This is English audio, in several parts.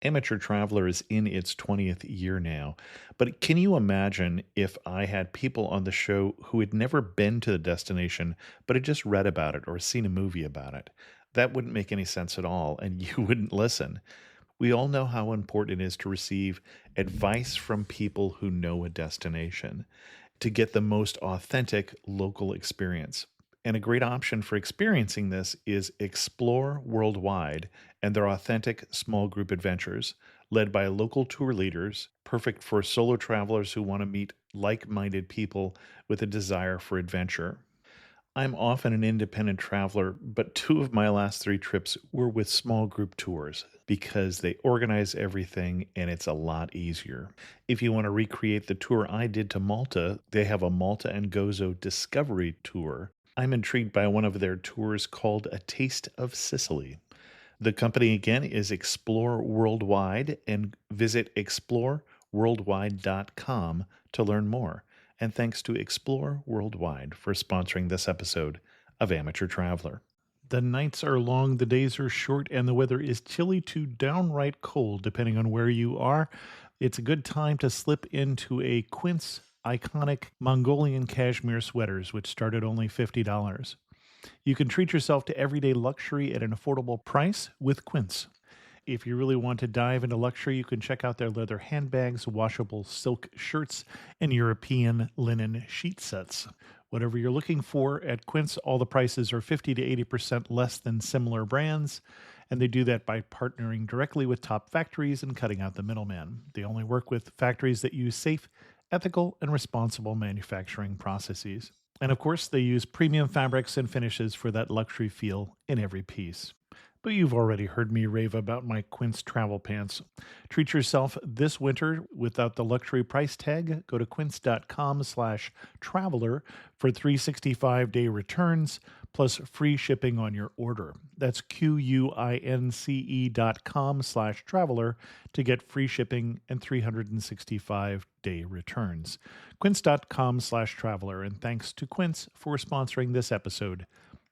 Amateur Traveler is in its 20th year now, but can you imagine if I had people on the show who had never been to the destination, but had just read about it or seen a movie about it? That wouldn't make any sense at all, and you wouldn't listen. We all know how important it is to receive advice from people who know a destination to get the most authentic local experience. And a great option for experiencing this is Explore Worldwide and their authentic small group adventures, led by local tour leaders, perfect for solo travelers who want to meet like minded people with a desire for adventure. I'm often an independent traveler, but two of my last three trips were with small group tours because they organize everything and it's a lot easier. If you want to recreate the tour I did to Malta, they have a Malta and Gozo Discovery Tour. I'm intrigued by one of their tours called A Taste of Sicily. The company again is Explore Worldwide, and visit exploreworldwide.com to learn more. And thanks to Explore Worldwide for sponsoring this episode of Amateur Traveler. The nights are long, the days are short, and the weather is chilly to downright cold, depending on where you are. It's a good time to slip into a Quince iconic Mongolian cashmere sweaters, which start at only $50. You can treat yourself to everyday luxury at an affordable price with Quince. If you really want to dive into luxury, you can check out their leather handbags, washable silk shirts, and European linen sheet sets. Whatever you're looking for at Quince, all the prices are 50 to 80% less than similar brands, and they do that by partnering directly with top factories and cutting out the middleman. They only work with factories that use safe, ethical, and responsible manufacturing processes. And of course, they use premium fabrics and finishes for that luxury feel in every piece. But you've already heard me rave about my Quince travel pants. Treat yourself this winter without the luxury price tag. Go to quince.com/traveler for 365-day returns plus free shipping on your order. That's QUINCE.com/traveler to get free shipping and 365-day returns. Quince.com/traveler. And thanks to Quince for sponsoring this episode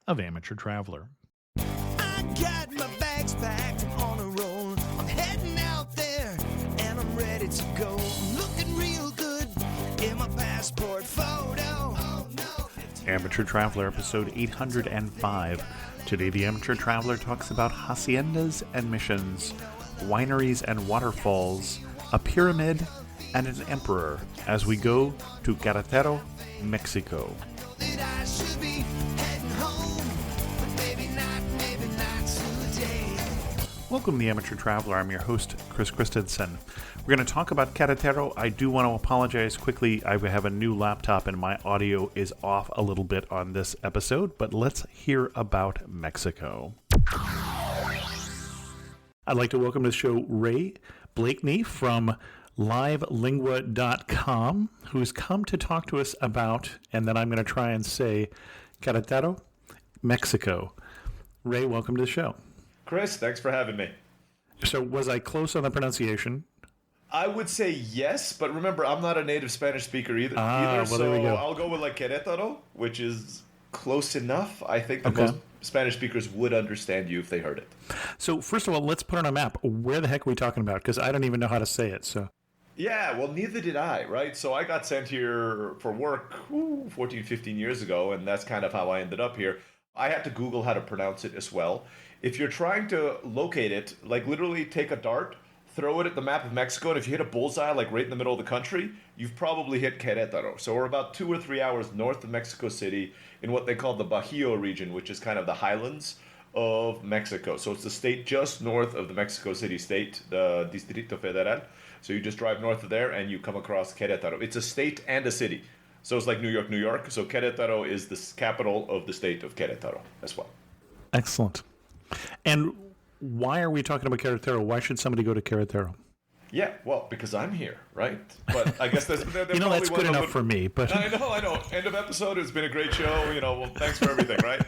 of Amateur Traveler. I got my bags packed, I'm on a roll. I'm heading out there and I'm ready to go. I'm looking real good in my passport photo. Oh, no. Amateur Traveler, episode 805. Today, the Amateur Traveler talks about haciendas and missions, wineries and waterfalls, a pyramid, and an emperor as we go to Queretaro, Mexico. That I should be heading home, but maybe not today. Welcome to the Amateur Traveler. I'm your host, Chris Christensen. We're going to talk about Queretaro. I do want to apologize quickly. I have a new laptop and my audio is off a little bit on this episode, but let's hear about Mexico. I'd like to welcome to the show Ray Blakney from livelingua.com, who's come to talk to us about, and then I'm going to try and say, Queretaro, Mexico. Ray, welcome to the show. Chris, thanks for having me. So was I close on the pronunciation? I would say yes, but remember, I'm not a native Spanish speaker either. Well, so there we go. I'll go with like Querétaro, which is close enough. I think that Okay. most Spanish speakers would understand you if they heard it. So first of all, let's put on a map. Where the heck are we talking about? Because I don't even know how to say it. So Yeah, well, neither did I, right? So I got sent here for work 14, 15 years ago, and that's kind of how I ended up here. I had to Google how to pronounce it as well. If you're trying to locate it, like literally take a dart, throw it at the map of Mexico, and if you hit a bullseye, like right in the middle of the country, you've probably hit Querétaro. So we're about 2 or 3 hours north of Mexico City in what they call the Bajío region, which is kind of the highlands of Mexico. So it's the state just north of the Mexico City state, the Distrito Federal. So you just drive north of there and you come across Querétaro. It's a state and a city. So it's like New York, New York. So Querétaro is the capital of the state of Querétaro as well. excellent. And why are we talking about Queretaro? Why should somebody go to Queretaro? Yeah, well, because I'm here, right? But I guess that's That's good enough for me. But I know. End of episode. It's been a great show. Well, thanks for everything, right?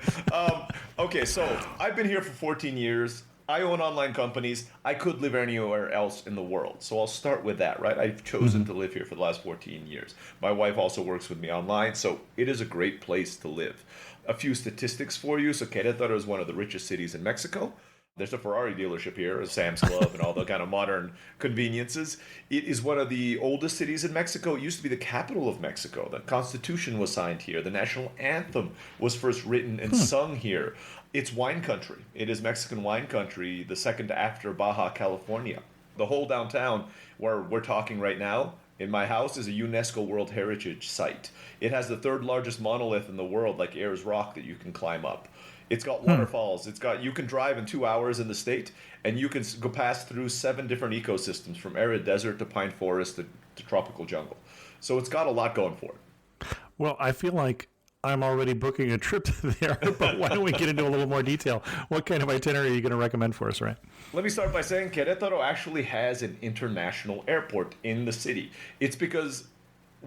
Okay, so I've been here for 14 years. I own online companies. I could live anywhere else in the world. So I'll start with that, right? I've chosen to live here for the last 14 years. My wife also works with me online, so it is a great place to live. A few statistics for you. So Querétaro is one of the richest cities in Mexico. There's a Ferrari dealership here, a Sam's Club, and all the kind of modern conveniences. It is one of the oldest cities in Mexico. It used to be the capital of Mexico. The Constitution was signed here. The national anthem was first written and sung here. It's wine country. It is Mexican wine country, the second after Baja California. The whole downtown, where we're talking right now, in my house, is a UNESCO World Heritage Site. It has the third largest monolith in the world, like Ayers Rock, that you can climb up. It's got waterfalls. You can drive in 2 hours in the state, and you can go pass through 7 different ecosystems, from arid desert to pine forest to tropical jungle. So it's got a lot going for it. Well, I feel like I'm already booking a trip there, but why don't we get into a little more detail? What kind of itinerary are you going to recommend for us, Ray? Let me start by saying Querétaro actually has an international airport in the city. It's because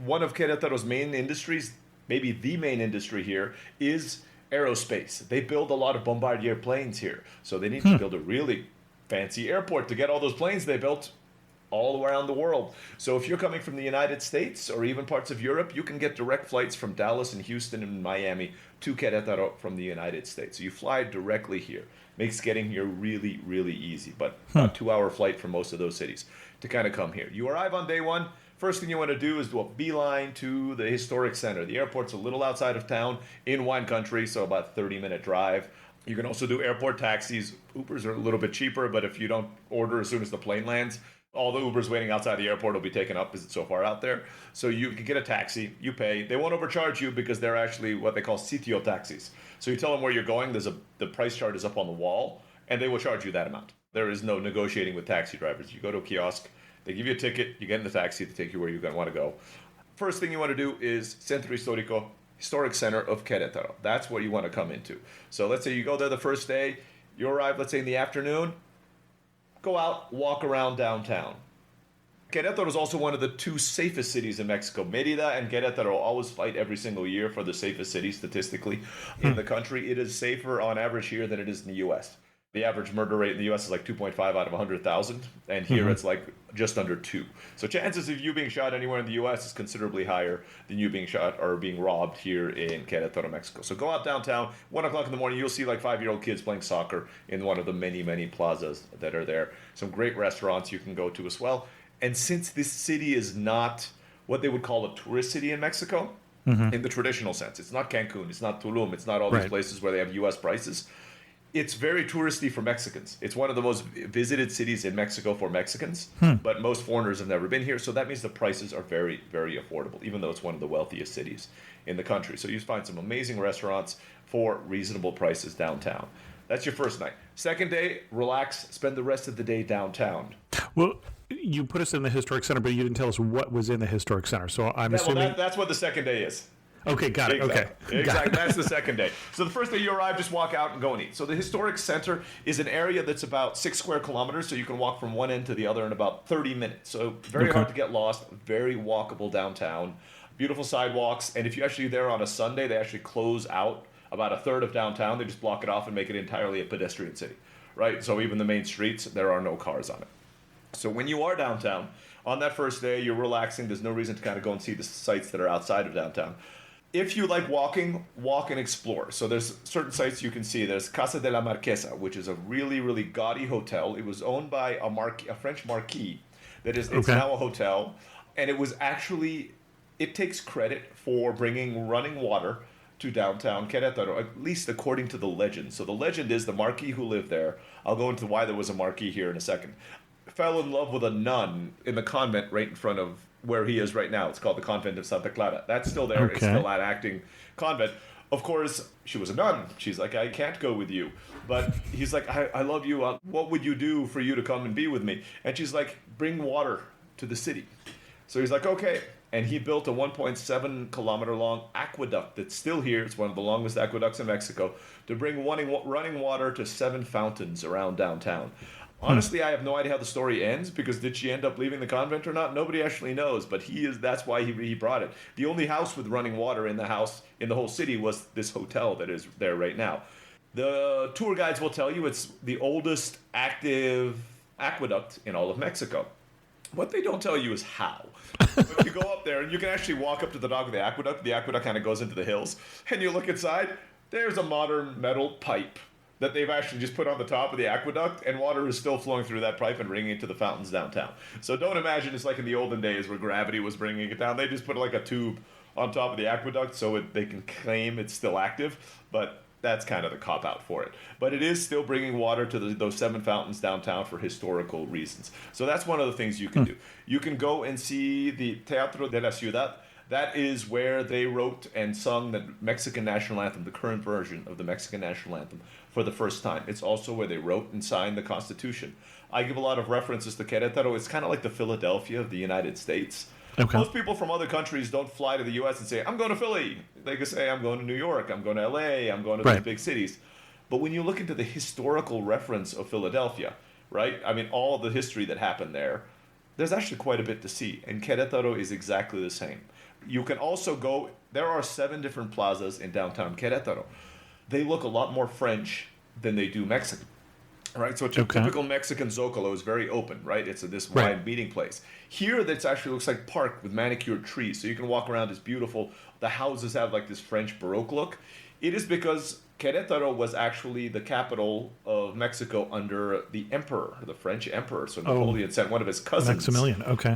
one of Querétaro's main industries, maybe the main industry here, is aerospace. They build a lot of Bombardier planes here. So they need to build a really fancy airport to get all those planes they built all around the world. So if you're coming from the United States or even parts of Europe, you can get direct flights from Dallas and Houston and Miami to Querétaro from the United States. So you fly directly here. Makes getting here really, really easy. But a 2-hour flight from most of those cities to kind of come here. You arrive on day one. First thing you want to do is do a beeline to the historic center. The airport's a little outside of town in wine country, so about a 30-minute drive. You can also do airport taxis. Ubers are a little bit cheaper, but if you don't order as soon as the plane lands, all the Ubers waiting outside the airport will be taken up because it's so far out there. So you can get a taxi, you pay. They won't overcharge you because they're actually what they call sitio taxis. So you tell them where you're going, the price chart is up on the wall, and they will charge you that amount. There is no negotiating with taxi drivers. You go to a kiosk, they give you a ticket, you get in the taxi to take you where you want to go. First thing you want to do is Centro Histórico, historic center of Querétaro. That's what you want to come into. So let's say you go there the first day, you arrive, let's say in the afternoon, go out, walk around downtown. Querétaro is also one of the 2 safest cities in Mexico. Mérida and Querétaro always fight every single year for the safest city statistically in the country. It is safer on average here than it is in the U.S. The average murder rate in the U.S. is like 2.5 out of 100,000, and here it's like just under 2. So chances of you being shot anywhere in the U.S. is considerably higher than you being shot or being robbed here in Querétaro, Mexico. So go out downtown, 1 o'clock in the morning, you'll see like 5-year-old kids playing soccer in one of the many, many plazas that are there. Some great restaurants you can go to as well. And since this city is not what they would call a tourist city in Mexico, in the traditional sense, it's not Cancun, it's not Tulum, it's not all these places where they have U.S. prices. It's very touristy for Mexicans. It's one of the most visited cities in Mexico for Mexicans, but most foreigners have never been here. So that means the prices are very, very affordable, even though it's one of the wealthiest cities in the country. So you find some amazing restaurants for reasonable prices downtown. That's your first night. Second day, relax, spend the rest of the day downtown. Well, you put us in the historic center, but you didn't tell us what was in the historic center. So I'm assuming that's what the second day is. Okay, got it. Exactly. Okay. Exactly. That's the second day. So the first day you arrive, just walk out and go and eat. So the historic center is an area that's about 6 square kilometers, so you can walk from one end to the other in about 30 minutes. So very hard to get lost, very walkable downtown, beautiful sidewalks. And if you're actually there on a Sunday, they actually close out about a third of downtown. They just block it off and make it entirely a pedestrian city, right? So even the main streets, there are no cars on it. So when you are downtown, on that first day, you're relaxing. There's no reason to kind of go and see the sites that are outside of downtown. If you like walking, walk and explore. So there's certain sites you can see. There's Casa de la Marquesa, which is a really, really gaudy hotel. It was owned by a French marquis. It's now a hotel. And it takes credit for bringing running water to downtown Querétaro, at least according to the legend. So the legend is the marquis who lived there. I'll go into why there was a marquis here in a second. Fell in love with a nun in the convent right in front of where he is right now. It's called the Convent of Santa Clara. That's still there. It's still an acting convent. Of course, she was a nun. She's like, I can't go with you. But he's like, I love you. What would you do for you to come and be with me? And she's like, bring water to the city. So he's like, okay. And he built a 1.7 kilometer long aqueduct that's still here. It's one of the longest aqueducts in Mexico to bring running water to 7 fountains around downtown. Honestly, I have no idea how the story ends, because did she end up leaving the convent or not? Nobody actually knows, but that's why he brought it. The only house with running water in the whole city was this hotel that is there right now. The tour guides will tell you it's the oldest active aqueduct in all of Mexico. What they don't tell you is how. But you go up there and you can actually walk up to the dock of the aqueduct. The aqueduct kind of goes into the hills, and you look inside, there's a modern metal pipe that they've actually just put on the top of the aqueduct, and water is still flowing through that pipe and bringing it to the fountains downtown. So don't imagine it's like in the olden days where gravity was bringing it down. They just put like a tube on top of the aqueduct so they can claim it's still active, but that's kind of the cop-out for it. But it is still bringing water to those 7 fountains downtown for historical reasons. So that's one of the things you can do. You can go and see the Teatro de la Ciudad. That is where they wrote and sung the Mexican national anthem, the current version of the Mexican national anthem, for the first time. It's also where they wrote and signed the Constitution. I give a lot of references to Querétaro. It's kind of like the Philadelphia of the United States. Okay. Most people from other countries don't fly to the U.S. and say, I'm going to Philly. They can say, I'm going to New York, I'm going to L.A., I'm going to these big cities. But when you look into the historical reference of Philadelphia, right? I mean, all the history that happened there's actually quite a bit to see. And Querétaro is exactly the same. You can also go, there are 7 different plazas in downtown Querétaro. They look a lot more French than they do Mexican. Right, so a typical Mexican Zocalo is very open, right? It's this wide meeting place. Here, that actually looks like park with manicured trees, so you can walk around. It's beautiful. The houses have like this French Baroque look. It is because Querétaro was actually the capital of Mexico under the emperor, the French emperor. So Napoleon sent one of his cousins.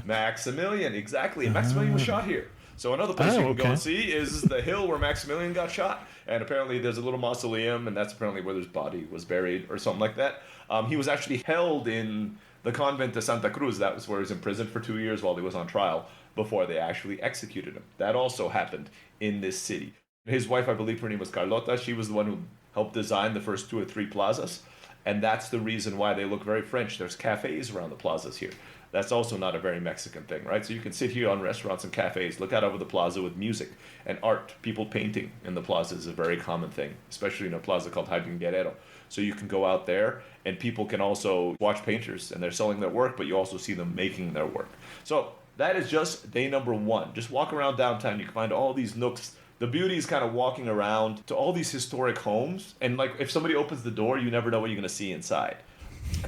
Maximilian, exactly. And Maximilian was shot here. So another place you can go and see is the hill where Maximilian got shot. And apparently there's a little mausoleum, and that's apparently where his body was buried or something like that. He was actually held in the convent de Santa Cruz. That was where he was imprisoned for 2 years while he was on trial before they actually executed him. That also happened in this city. His wife, I believe her name was Carlota. She was the one who helped design the first 2 or 3 plazas. And that's the reason why they look very French. There's cafes around the plazas here. That's also not a very Mexican thing, right? So you can sit here on restaurants and cafes, look out over the plaza with music and art. People painting in the plaza is a very common thing, especially in a plaza called Jardín Guerrero. So you can go out there, and people can also watch painters, and they're selling their work, but you also see them making their work. So that is just day number 1. Just walk around downtown. You can find all these nooks. The beauty is kind of walking around to all these historic homes, and like if somebody opens the door, you never know what you're going to see inside.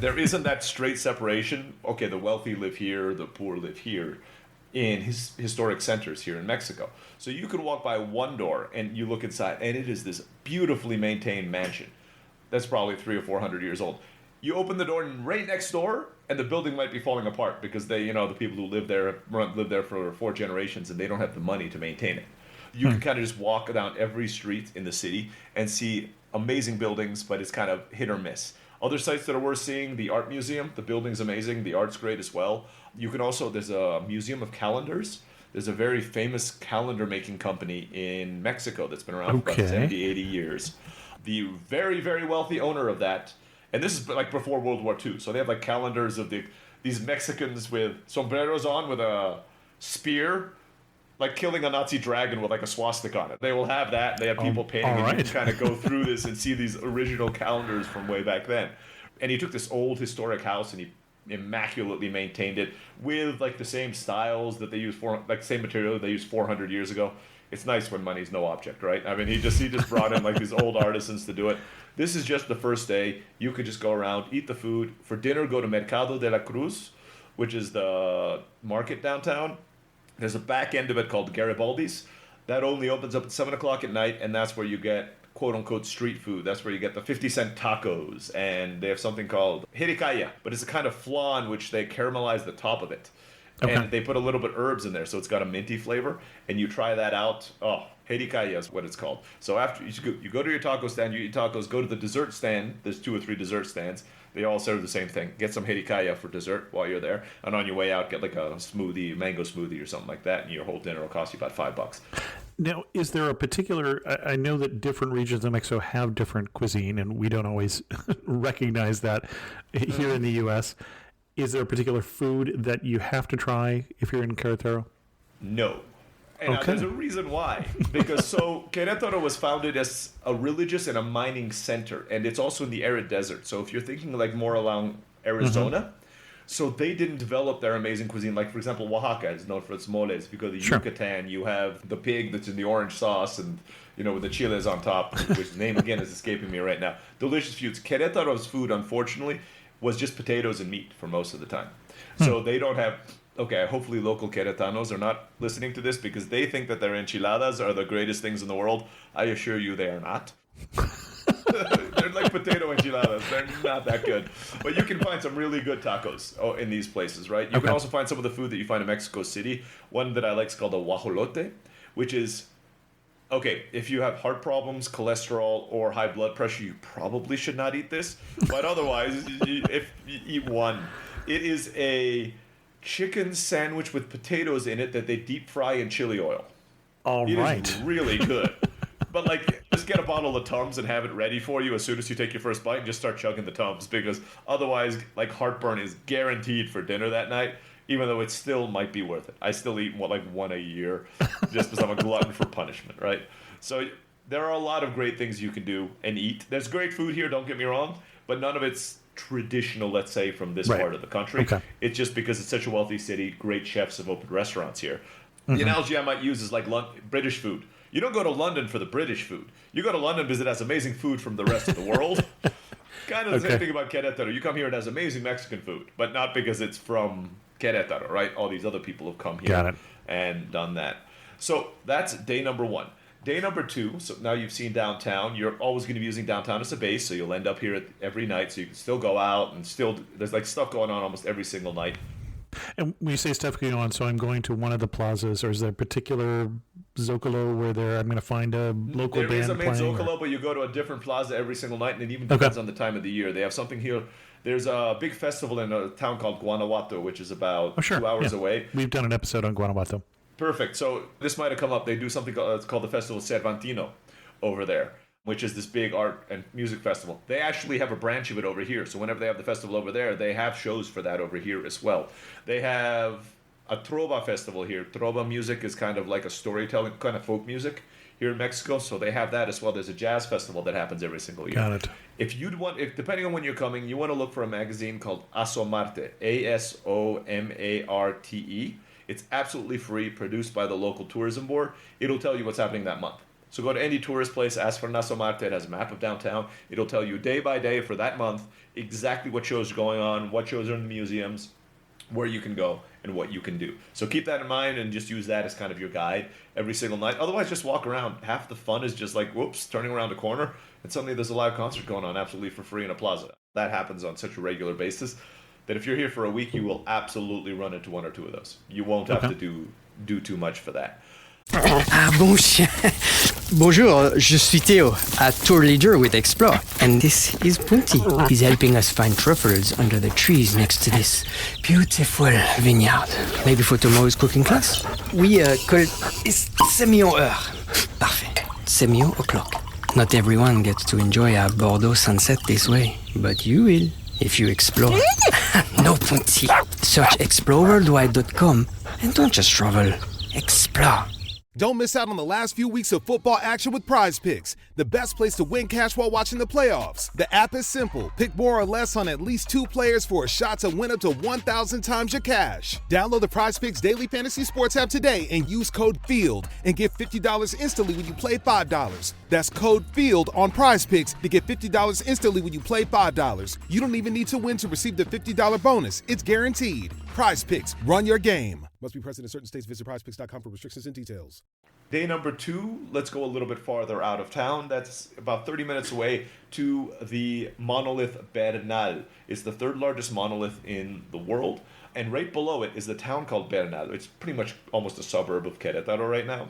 There isn't that straight separation. Okay, the wealthy live here, the poor live here, in historic centers here in Mexico. So you can walk by one door and you look inside, and it is this beautifully maintained mansion that's probably 300 or 400 years old. You open the door, and right next door, and the building might be falling apart because the people who live there for 4 generations, and they don't have the money to maintain it. You can kind of just walk down every street in the city and see amazing buildings, but it's kind of hit or miss. Other sites that are worth seeing, the art museum. The building's amazing. The art's great as well. You can also, there's a museum of calendars. There's a very famous calendar making company in Mexico that's been around for about 70, 80 years. The very, very wealthy owner of that, and this is like before World War II, so they have like calendars of these Mexicans with sombreros on with a spear, like killing a Nazi dragon with like a swastika on it. They will have that. They have people painting, and you can kind of go through this and see these original calendars from way back then. And he took this old historic house and he immaculately maintained it with like the same styles that they use same material they used 400 years ago. It's nice when money's no object, right? I mean, he just brought in like these old artisans to do it. This is just the first day. You could just go around, eat the food. For dinner, go to Mercado de la Cruz, which is the market downtown. There's a back end of it called Garibaldi's. That only opens up at 7 o'clock at night, and that's where you get quote-unquote street food. That's where you get the 50-cent tacos, and they have something called jericaya, but it's a kind of flan in which they caramelize the top of it. Okay. And they put a little bit herbs in there, so it's got a minty flavor, and you try that out. Oh, jericaya is what it's called. So after you go to your taco stand, you eat tacos, go to the dessert stand. There's 2 or 3 dessert stands. They all serve the same thing. Get some jericaya for dessert while you're there, and on your way out, get like a smoothie, mango smoothie or something like that, and your whole dinner will cost you about $5. Now, is there a particular, I know that different regions of Mexico have different cuisine, and we don't always recognize that here in the U.S. Is there a particular food that you have to try if you're in Querétaro? No. And there's a reason why. Because Querétaro was founded as a religious and a mining center, and it's also in the arid desert. So if you're thinking like more along Arizona, so they didn't develop their amazing cuisine. Like, for example, Oaxaca is known for its moles. If you go to Yucatan, you have the pig that's in the orange sauce and, with the chiles on top, which the name, again, is escaping me right now. Delicious foods. Querétaro's food, unfortunately, was just potatoes and meat for most of the time. So they don't have... Okay, hopefully local Queretanos are not listening to this because they think that their enchiladas are the greatest things in the world. I assure you they are not. They're like potato enchiladas. They're not that good. But you can find some really good tacos in these places, right? You can also find some of the food that you find in Mexico City. One that I like is called a guajolote, which is, okay, if you have heart problems, cholesterol, or high blood pressure, you probably should not eat this. But otherwise, if you eat one, it is a chicken sandwich with potatoes in it that they deep fry in chili oil. All right. It is really good. But like, just get a bottle of Tums and have it ready for you as soon as you take your first bite and just start chugging the Tums, because otherwise, like, heartburn is guaranteed for dinner that night, even though it still might be worth it. I still eat like one a year just because I'm a glutton for punishment, right? So there are a lot of great things you can do and eat. There's great food here, don't get me wrong, but none of it's traditional, let's say, from this part of the country. Okay. It's just because it's such a wealthy city, great chefs have opened restaurants here. The analogy I might use is like British food. You don't go to London for the British food. You go to London because it has amazing food from the rest of the world. Kind of the same thing about Queretaro. You come here, it has amazing Mexican food, but not because it's from Queretaro, right? All these other people have come here and done that. So that's day number one. Day number two, so now you've seen downtown. You're always going to be using downtown as a base, so you'll end up here every night, so you can still go out and still, there's like stuff going on almost every single night. And when you say stuff going on, so I'm going to one of the plazas, or is there a particular Zocalo where I'm going to find a local band playing? There is a main Zocalo, but you go to a different plaza every single night, and it even depends on the time of the year. They have something here. There's a big festival in a town called Guanajuato, which is about 2 hours away. We've done an episode on Guanajuato. Perfect. So this might have come up. They do something called the Festival Cervantino over there, which is this big art and music festival. They actually have a branch of it over here. So whenever they have the festival over there, they have shows for that over here as well. They have a Trova festival here. Trova music is kind of like a storytelling, kind of folk music here in Mexico. So they have that as well. There's a jazz festival that happens every single year. Got it. If depending on when you're coming, you want to look for a magazine called Asomarte, Asomarte. It's absolutely free, produced by the local tourism board. It'll tell you what's happening that month. So go to any tourist place, ask for an Asomarte. It has a map of downtown. It'll tell you day by day for that month exactly what shows are going on, what shows are in the museums, where you can go, and what you can do. So keep that in mind and just use that as kind of your guide every single night. Otherwise, just walk around. Half the fun is just like, whoops, turning around a corner, and suddenly there's a live concert going on absolutely for free in a plaza. That happens on such a regular basis that if you're here for a week, you will absolutely run into one or two of those. You won't have to do too much for that. Ah bon chien. Bonjour, je suis Theo, a tour leader with Explore, and this is Punti. He's helping us find truffles under the trees next to this beautiful vineyard. Maybe for tomorrow's cooking class? Oui, call c'est million heure. Parfait. C'est million o'clock. Not everyone gets to enjoy a Bordeaux sunset this way, but you will if you explore. No, Punti. Search exploreworldwide.com and don't just travel. Explore. Don't miss out on the last few weeks of football action with Prize Picks, the best place to win cash while watching the playoffs. The app is simple. Pick more or less on at least 2 players for a shot to win up to 1,000 times your cash. Download the Prize Picks Daily Fantasy Sports app today and use code FIELD and get $50 instantly when you play $5. That's code FIELD on Prize Picks to get $50 instantly when you play $5. You don't even need to win to receive the $50 bonus. It's guaranteed. Prize Picks, run your game. Must be present in certain states. Visit prizepicks.com for restrictions and details. Day number 2, let's go a little bit farther out of town. That's about 30 minutes away to the monolith Bernal. It's the 3rd largest monolith in the world. And right below it is the town called Bernal. It's pretty much almost a suburb of Querétaro right now.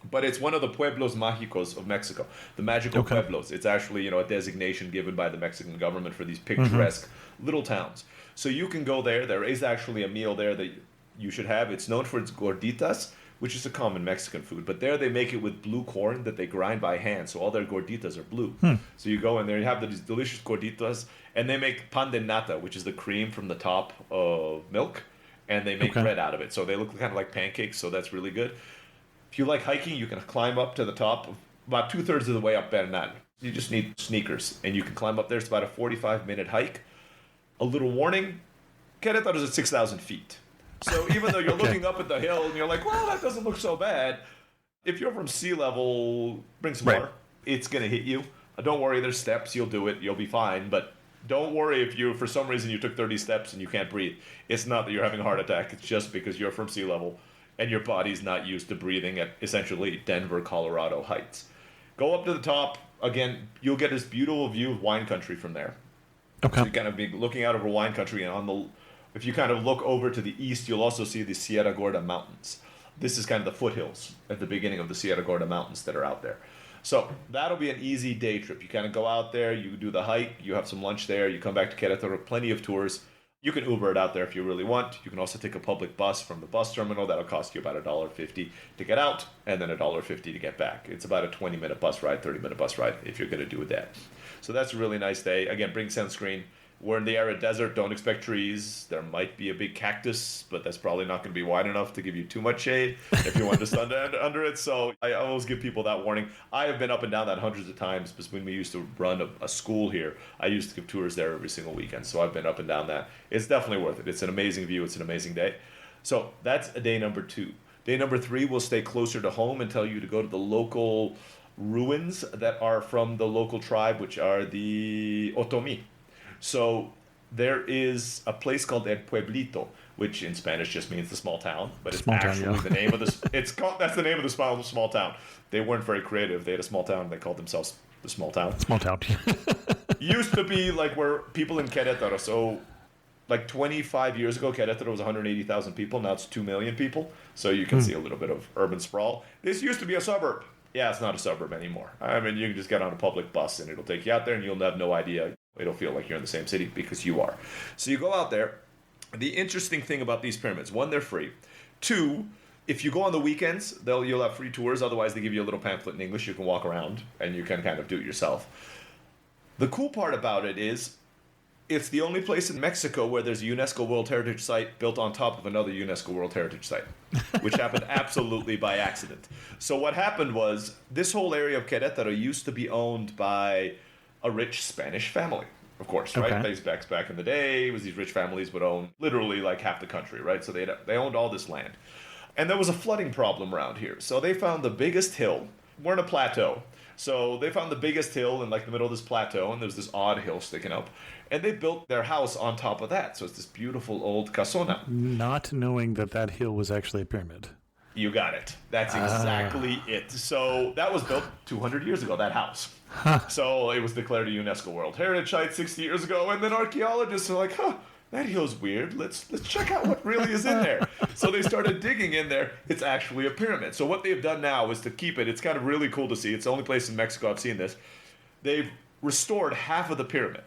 But it's one of the pueblos mágicos of Mexico, the magical pueblos. It's actually, a designation given by the Mexican government for these picturesque little towns. So you can go there. There is actually a meal there that you should have. It's known for its gorditas, which is a common Mexican food. But there they make it with blue corn that they grind by hand. So all their gorditas are blue. So you go in there, you have these delicious gorditas, and they make pan de nata, which is the cream from the top of milk, and they make bread out of it. So they look kind of like pancakes, so that's really good. If you like hiking, you can climb up to the top, about 2/3 of the way up Bernal. You just need sneakers, and you can climb up there. It's about a 45-minute hike. A little warning, Querétaro is at 6,000 feet. So even though you're looking up at the hill and you're like, well, that doesn't look so bad, if you're from sea level, bring some water. It's going to hit you. Don't worry, there's steps. You'll do it. You'll be fine. But don't worry if for some reason you took 30 steps and you can't breathe. It's not that you're having a heart attack. It's just because you're from sea level and your body's not used to breathing at essentially Denver, Colorado heights. Go up to the top. again, you'll get this beautiful view of wine country from there. Okay. So you kind of be looking out over wine country, and if you kind of look over to the east, you'll also see the Sierra Gorda Mountains. This is kind of the foothills at the beginning of the Sierra Gorda Mountains that are out there. So that'll be an easy day trip. You kind of go out there, you do the hike, you have some lunch there, you come back to Querétaro, plenty of tours. You can Uber it out there if you really want. You can also take a public bus from the bus terminal. That'll cost you about $1.50 to get out, and then $1.50 to get back. It's about a 20-minute bus ride, 30-minute bus ride if you're going to do that. So that's a really nice day. Again, bring sunscreen. We're in the arid desert. Don't expect trees. There might be a big cactus, but that's probably not going to be wide enough to give you too much shade if you want to stand under it. So I always give people that warning. I have been up and down that hundreds of times because when we used to run a school here, I used to give tours there every single weekend. So I've been up and down that. It's definitely worth it. It's an amazing view. It's an amazing day. So that's day number 2. Day number 3, we'll stay closer to home and tell you to go to the local ruins that are from the local tribe, which are the Otomi. So there is a place called El Pueblito, which in Spanish just means the small town, but it's actually the name of the. That's the name of the small town. They weren't very creative. They had a small town, and they called themselves the small town. Small town. Used to be like where people in Querétaro. So, like 25 years ago, Querétaro was 180,000 people. Now it's 2 million people. So you can see a little bit of urban sprawl. This used to be a suburb. Yeah, it's not a suburb anymore. I mean, you can just get on a public bus, and it'll take you out there, and you'll have no idea. It'll feel like you're in the same city because you are. So you go out there. The interesting thing about these pyramids, 1, they're free. 2, if you go on the weekends, you'll have free tours. Otherwise, they give you a little pamphlet in English. You can walk around, and you can kind of do it yourself. The cool part about it is it's the only place in Mexico where there's a UNESCO World Heritage Site built on top of another UNESCO World Heritage Site, which happened absolutely by accident. So what happened was this whole area of Querétaro used to be owned by a rich Spanish family, of course, right? Okay. Back in the day, it was these rich families would own literally like half the country, right? So they owned all this land. And there was a flooding problem around here. So they found the biggest hill. We're in a plateau. So they found the biggest hill in like the middle of this plateau, and there's this odd hill sticking up. And they built their house on top of that. So it's this beautiful old casona. Not knowing that hill was actually a pyramid. You got it. That's exactly it. So that was built 200 years ago, that house. So it was declared a UNESCO World Heritage Site 60 years ago, and then archaeologists are like, that hill's weird. Let's check out what really is in there. So they started digging in there. It's actually a pyramid. So what they've done now is to keep it. It's kind of really cool to see. It's the only place in Mexico I've seen this. They've restored half of the pyramid.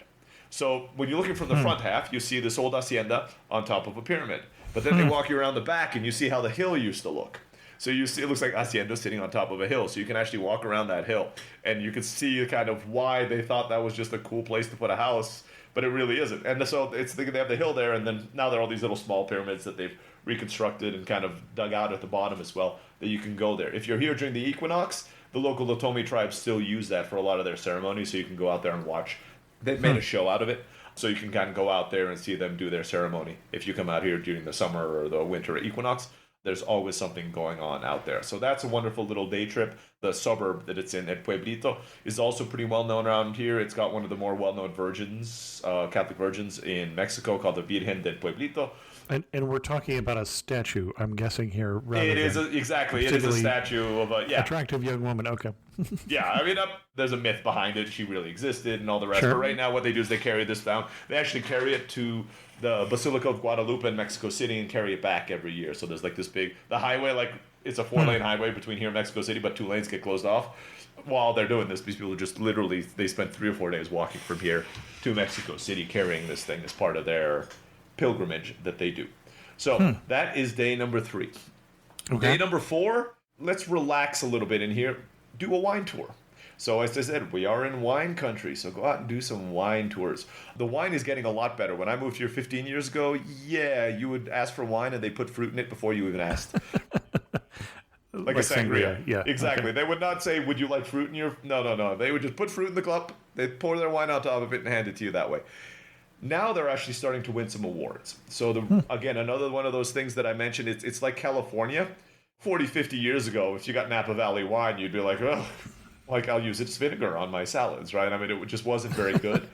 So when you're looking from the front half, you see this old hacienda on top of a pyramid. But then they walk you around the back, and you see how the hill used to look. So you see, it looks like hacienda sitting on top of a hill. So you can actually walk around that hill, and you can see kind of why they thought that was just a cool place to put a house, but it really isn't. And so they have the hill there, and then now there are all these little small pyramids that they've reconstructed and kind of dug out at the bottom as well that you can go there. If you're here during the equinox, the local Otomi tribes still use that for a lot of their ceremonies, so you can go out there and watch. They've made a show out of it. So you can kind of go out there and see them do their ceremony. If you come out here during the summer or the winter equinox, there's always something going on out there. So that's a wonderful little day trip. The suburb that it's in, El Pueblito, is also pretty well known around here. It's got one of the more well-known virgins, Catholic virgins in Mexico called the Virgen del Pueblito. And we're talking about a statue, I'm guessing here. Rather it is exactly. It is a statue of a attractive young woman. Okay. Yeah, I mean, there's a myth behind it. She really existed and all the rest. Sure. But right now, what they do is they carry this down. They actually carry it to the Basilica of Guadalupe in Mexico City and carry it back every year. So there's like this the highway, like it's a 4-lane highway between here and Mexico City, but 2 lanes get closed off. While they're doing this, these people just literally, they spend 3 or 4 days walking from here to Mexico City carrying this thing as part of their pilgrimage that they do. So that is day number 3. Okay. Day number 4, let's relax a little bit in here. Do a wine tour. So as I said, we are in wine country, so go out and do some wine tours. The wine is getting a lot better. When I moved here 15 years ago, you would ask for wine and they put fruit in it before you even asked. like a sangria. Yeah, exactly. Okay. They would not say, would you like fruit in your... No. They would just put fruit in the cup, they'd pour their wine on top of it and hand it to you that way. Now they're actually starting to win some awards. So, again, another one of those things that I mentioned, it's like California. 40, 50 years ago, if you got Napa Valley wine, you'd be like, oh, like I'll use its vinegar on my salads, right? I mean, it just wasn't very good.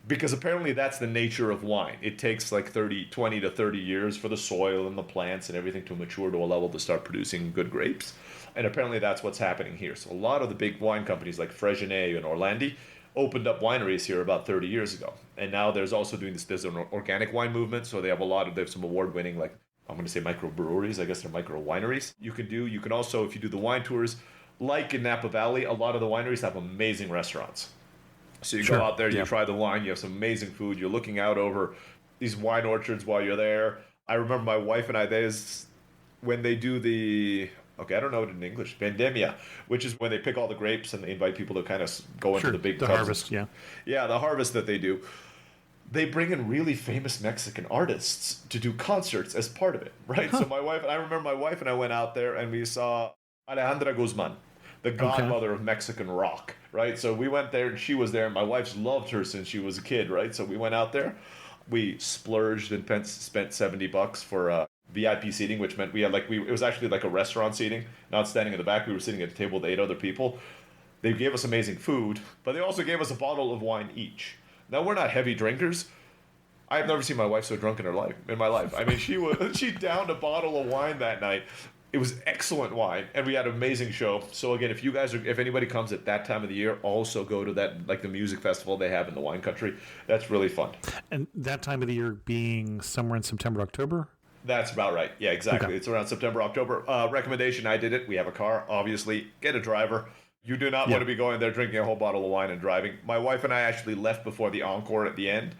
because apparently that's the nature of wine. It takes like 20 to 30 years for the soil and the plants and everything to mature to a level to start producing good grapes. And apparently that's what's happening here. So a lot of the big wine companies like Fregene and Orlandi opened up wineries here about 30 years ago. And now there's also doing this, there's an organic wine movement. So they have they have some award-winning, like, I'm going to say microbreweries. I guess they're micro wineries. You can also, if you do the wine tours, like in Napa Valley, a lot of the wineries have amazing restaurants. So you go out there, you try the wine, you have some amazing food. You're looking out over these wine orchards while you're there. I remember my wife and I, when they do I don't know it in English, vendemmia, which is when they pick all the grapes and they invite people to kind of go into the big harvest, Yeah, the harvest that they do. They bring in really famous Mexican artists to do concerts as part of it, right? So I remember my wife and I went out there and we saw Alejandra Guzman, the godmother of Mexican rock, right? So we went there and she was there, and my wife's loved her since she was a kid, right? So we went out there, we splurged and spent $70 for VIP seating, which meant it was actually like a restaurant seating, not standing in the back. We were sitting at a table with 8 other people. They gave us amazing food, but they also gave us a bottle of wine each. Now, we're not heavy drinkers. I've never seen my wife so drunk in my life. I mean, she downed a bottle of wine that night. It was excellent wine, and we had an amazing show. So again, if anybody comes at that time of the year, also go to that, like the music festival they have in the wine country. That's really fun. And that time of the year being somewhere in September, October? That's about right. Yeah, exactly. Okay. It's around September, October. Recommendation, I did it. We have a car, obviously. Get a driver. You do not want to be going there drinking a whole bottle of wine and driving. My wife and I actually left before the encore at the end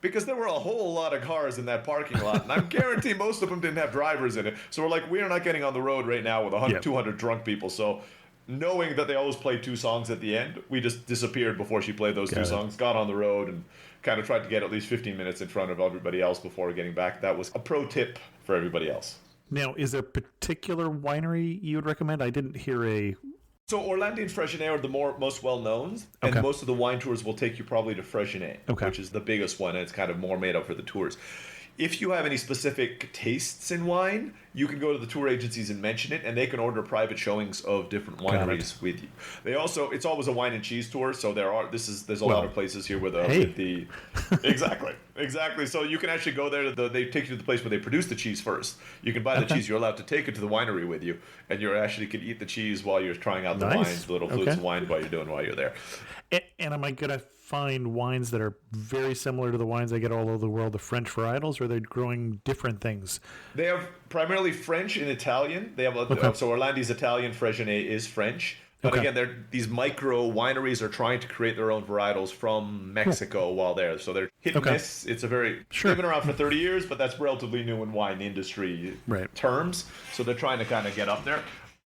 because there were a whole lot of cars in that parking lot, and I'm guaranteed most of them didn't have drivers in it. So we're like, we are not getting on the road right now with 100, 200 drunk people. So knowing that they always play 2 songs at the end, we just disappeared before she played those 2 songs, got on the road, and kind of tried to get at least 15 minutes in front of everybody else before getting back. That was a pro tip for everybody else. Now, is there a particular winery you would recommend? I didn't hear a... So Orlandi and Fregene are the most well-known, and most of the wine tours will take you probably to Fregene, which is the biggest one, and it's kind of more made up for the tours. If you have any specific tastes in wine, you can go to the tour agencies and mention it, and they can order private showings of different wineries with you. They also, it's always a wine and cheese tour, so there's a lot of places here with the exactly. So you can actually go there. They take you to the place where they produce the cheese first. You can buy the cheese. You're allowed to take it to the winery with you, and you actually can eat the cheese while you're trying out the wines, the little flutes of wine while you're there. And am I going to find wines that are very similar to the wines I get all over the world, the French varietals, or are they growing different things? They have primarily French and Italian. They have so Orlandi's Italian, Fregene is French. But again, these micro wineries are trying to create their own varietals from Mexico while there. So they're hit and miss. It's they've been around for 30 years, but that's relatively new in wine industry terms. So they're trying to kind of get up there.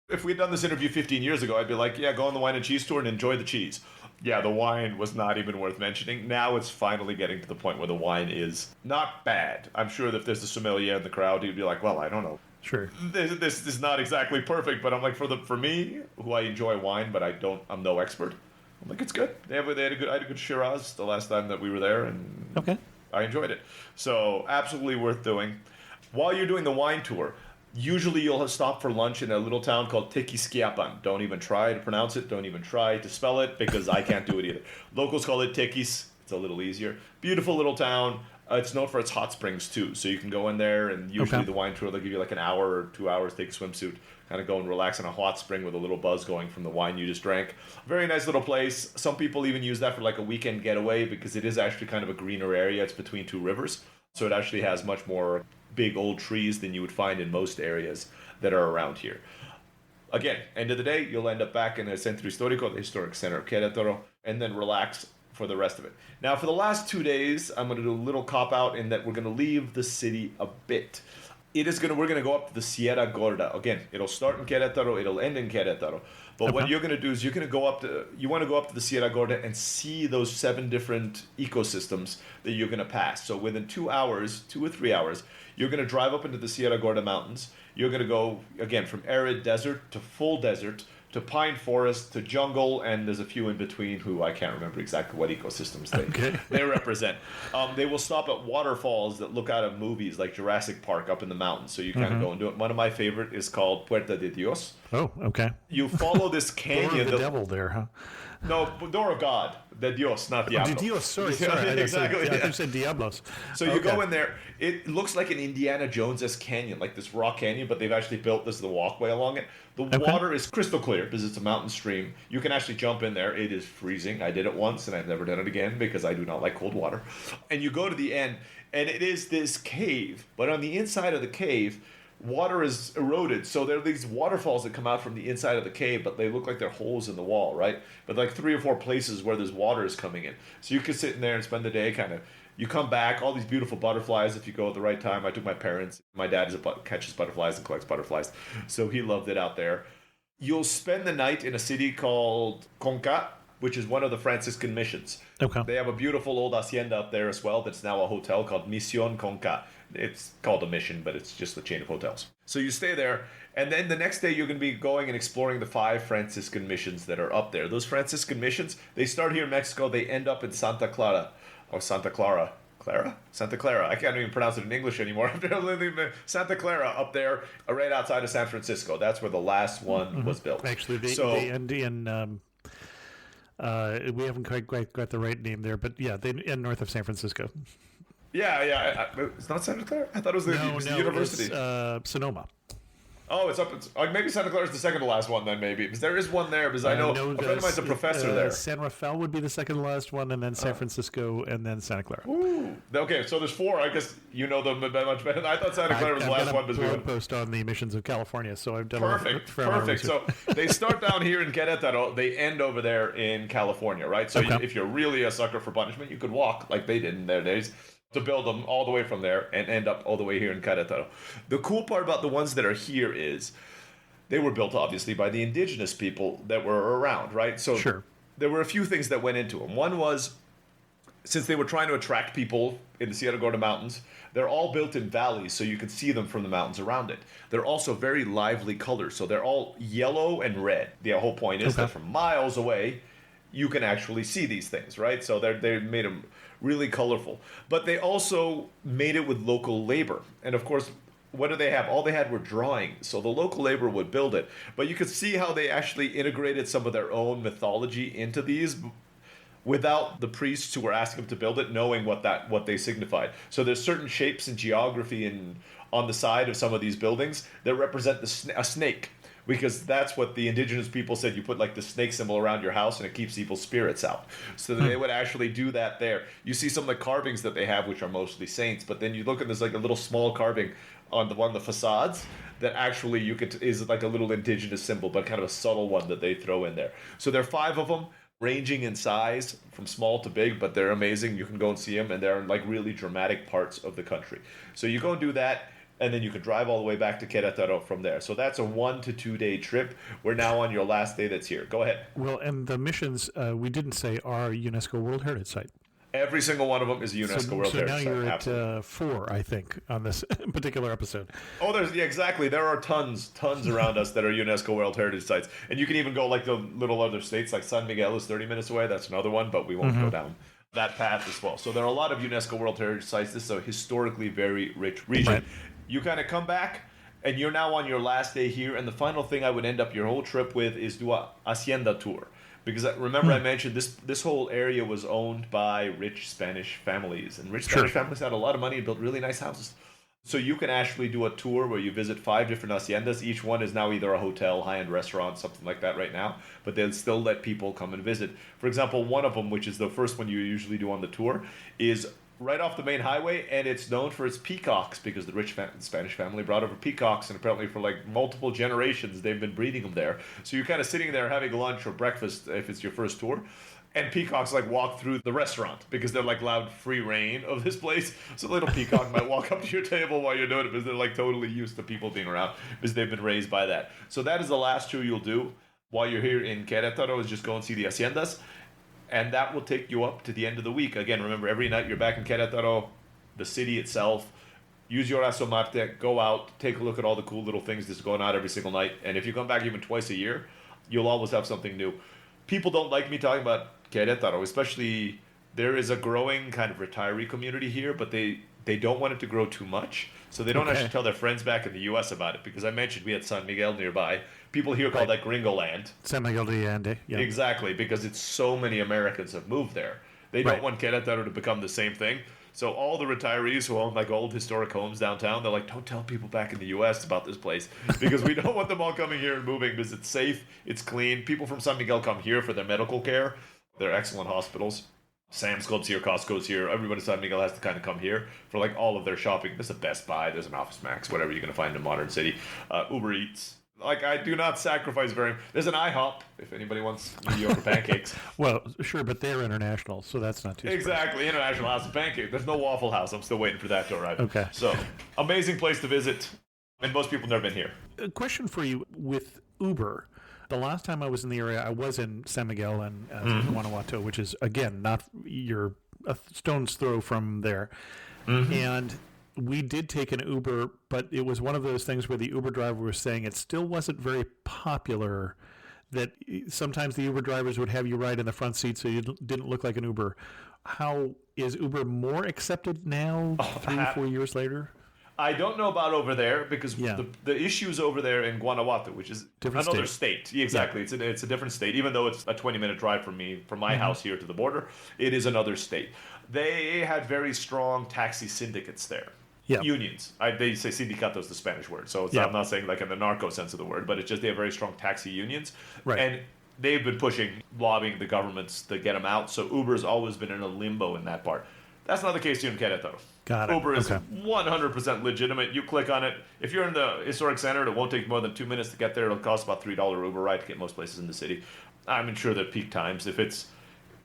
If we'd done this interview 15 years ago, I'd be like, go on the wine and cheese tour and enjoy the cheese. Yeah, the wine was not even worth mentioning. Now it's finally getting to the point where the wine is not bad. I'm sure that if there's a sommelier in the crowd, he'd be like, well, I don't know. Sure. This is not exactly perfect, but I'm like, for me, who I enjoy wine, but I'm no expert. I'm like, it's good. I had a good Shiraz the last time that we were there, and I enjoyed it. So absolutely worth doing. While you're doing the wine tour, usually you'll stop for lunch in a little town called Tequisquiapan. Don't even try to pronounce it. Don't even try to spell it, because I can't do it either. Locals call it Tequis. It's a little easier. Beautiful little town. It's known for its hot springs, too. So you can go in there, and usually the wine tour, they'll give you like an hour or 2 hours, take a swimsuit, kind of go and relax in a hot spring with a little buzz going from the wine you just drank. Very nice little place. Some people even use that for like a weekend getaway, because it is actually kind of a greener area. It's between 2 rivers. So it actually has much more big old trees than you would find in most areas that are around here. Again, end of the day, you'll end up back in the Centro Histórico, the historic center of Queretaro, and then relax for the rest of it. Now, for the last 2 days, I'm going to do a little cop-out in that we're going to leave the city a bit. We're going to go up to the Sierra Gorda. Again, it'll start in Querétaro, it'll end in Querétaro. But what you're going to do is you want to go up to the Sierra Gorda and see those 7 different ecosystems that you're going to pass. So within 2 hours, 2 or 3 hours, you're going to drive up into the Sierra Gorda Mountains. You're going to go, again, from arid desert to full desert to pine forest to jungle, and there's a few in between who I can't remember exactly what ecosystems they represent. They will stop at waterfalls that look out of movies like Jurassic Park up in the mountains, so you kind of go and do it. One of my favorite is called Puerta de Dios. Oh, okay. You follow this Door canyon. of the devil there, huh? No, Door of God. De Dios, not Diablo. De Dios, sorry. Exactly. I thought you said Diablos. So you go in there. It looks like an Indiana Jones-esque canyon, like this rock canyon, but they've actually built this as the walkway along it. The water is crystal clear because it's a mountain stream. You can actually jump in there. It is freezing. I did it once, and I've never done it again because I do not like cold water. And you go to the end, and it is this cave. But on the inside of the cave, water is eroded, so there are these waterfalls that come out from the inside of the cave, but they look like they're holes in the wall, right? But like 3 or 4 places where there's water is coming in. So you can sit in there and spend the day kind of. You come back, all these beautiful butterflies if you go at the right time. I took my parents. My dad catches butterflies and collects butterflies, so he loved it out there. You'll spend the night in a city called Conca, which is one of the Franciscan missions. Okay. They have a beautiful old hacienda up there as well that's now a hotel called Misión Conca. It's called a mission, but it's just a chain of hotels. So you stay there, and then the next day you're going to be going and exploring the 5 Franciscan missions that are up there. Those Franciscan missions, they start here in Mexico. They end up in Santa Clara. Santa Clara. I can't even pronounce it in English anymore. Santa Clara up there, right outside of San Francisco. That's where the last one was built. Actually, they end in... we haven't quite got the right name there, but yeah, they end north of San Francisco. Yeah. It's not Santa Clara? I thought it was the university. It's Sonoma. Oh, it's up. Maybe Santa Clara is the second to last one then, maybe. Because there is one there, because I know a friend of mine's a professor there. San Rafael would be the second to last one, and then San Francisco, and then Santa Clara. Ooh. Okay, so there's 4. I guess you know them much better. I thought Santa Clara was the last one. I've done a post on the emissions of California, so I've done Perfect. So they start down here in Queretaro. They end over there in California, right? So if you're really a sucker for punishment, you could walk like they did in their days to build them all the way from there and end up all the way here in Querétaro. The cool part about the ones that are here is they were built obviously by the indigenous people that were around, right? So there were a few things that went into them. One was, since they were trying to attract people in the Sierra Gorda Mountains, they're all built in valleys so you can see them from the mountains around it. They're also very lively colors, so they're all yellow and red. The whole point is that from miles away, you can actually see these things, right? So they made them really colorful. But they also made it with local labor. And of course, what do they have? All they had were drawings. So the local labor would build it. But you could see how they actually integrated some of their own mythology into these without the priests who were asking them to build it knowing what they signified. So there's certain shapes and geography on the side of some of these buildings that represent a snake. Because that's what the indigenous people said. You put like the snake symbol around your house and it keeps evil spirits out. So they would actually do that there. You see some of the carvings that they have, which are mostly saints. But then you look and there's like a little small carving on one of the facades that actually is like a little indigenous symbol, but kind of a subtle one that they throw in there. So there are 5 of them, ranging in size from small to big, but they're amazing. You can go and see them, and they're in like really dramatic parts of the country. So you go and do that. And then you can drive all the way back to Querétaro from there. So that's a 1 to 2 day trip. We're now on your last day that's here. Go ahead. Well, and the missions, we didn't say, are UNESCO World Heritage Site. Every single one of them is a UNESCO World Heritage Site. So now you're at 4, I think, on this particular episode. Oh, exactly. There are tons around us that are UNESCO World Heritage Sites. And you can even go like the little other states, like San Miguel is 30 minutes away. That's another one, but we won't go down that path as well. So there are a lot of UNESCO World Heritage Sites. This is a historically very rich region. Right. You kind of come back, and you're now on your last day here. And the final thing I would end up your whole trip with is do a hacienda tour. Because remember I mentioned this whole area was owned by rich Spanish families. And rich Spanish families had a lot of money and built really nice houses. So you can actually do a tour where you visit 5 different haciendas. Each one is now either a hotel, high-end restaurant, something like that right now. But they'll still let people come and visit. For example, one of them, which is the first one you usually do on the tour, is right off the main highway, and it's known for its peacocks because the rich Spanish family brought over peacocks, and apparently for like multiple generations they've been breeding them there. So you're kind of sitting there having lunch or breakfast if it's your first tour, and peacocks like walk through the restaurant because they're like allowed free reign of this place. So a little peacock might walk up to your table while you're doing it because they're like totally used to people being around because they've been raised by that. So that is the last tour you'll do while you're here in Querétaro, is just go and see the haciendas. And that will take you up to the end of the week. Again, remember, every night you're back in Querétaro, the city itself. Use your asomarte, go out, take a look at all the cool little things that's going on every single night. And if you come back even twice a year, you'll always have something new. People don't like me talking about Querétaro, especially there is a growing kind of retiree community here, but they don't want it to grow too much. So they don't actually tell their friends back in the U.S. about it, because I mentioned we had San Miguel nearby. People here call that Gringo Land. San Miguel de Allende. Yeah. Exactly, because it's so many Americans have moved there. They don't want Querétaro to become the same thing. So all the retirees who own like old historic homes downtown, they're like, don't tell people back in the U.S. about this place, because we don't want them all coming here and moving, because it's safe, it's clean. People from San Miguel come here for their medical care. They're excellent hospitals. Sam's Club's here, Costco's here. Everybody in San Miguel has to kind of come here for like all of their shopping. There's a Best Buy, there's an Office Max, whatever you're going to find in a modern city. Uber Eats. Like, I do not sacrifice very much. There's an IHOP, if anybody wants mediocre pancakes. Well, sure, but they're international, so that's not too Exactly, International House of Pancakes. There's no Waffle House. I'm still waiting for that to arrive. Okay. So, amazing place to visit, and most people have never been here. A question for you with Uber. The last time I was in the area, I was in San Miguel and Guanajuato, which is, again, not you're a stone's throw from there. And we did take an Uber, but it was one of those things where the Uber driver was saying it still wasn't very popular, that sometimes the Uber drivers would have you ride in the front seat so you didn't look like an Uber. How is Uber more accepted now, 3-4 years later? I don't know about over there, because the issues over there in Guanajuato, which is another state. Exactly. Yeah. It's a different state. Even though it's a 20-minute drive from my house here to the border, it is another state. They had very strong taxi syndicates there. Yeah. Unions. They say sindicatos, the Spanish word. So I'm not saying like in the narco sense of the word, but it's just they have very strong taxi unions. Right. And they've been lobbying the governments to get them out. So Uber's always been in a limbo in that part. That's not the case here in Querétaro. Got it. Uber is 100% legitimate. You click on it. If you're in the historic center, it won't take more than 2 minutes to get there. It'll cost about $3 Uber ride to get most places in the city. I'm sure that peak times, if it's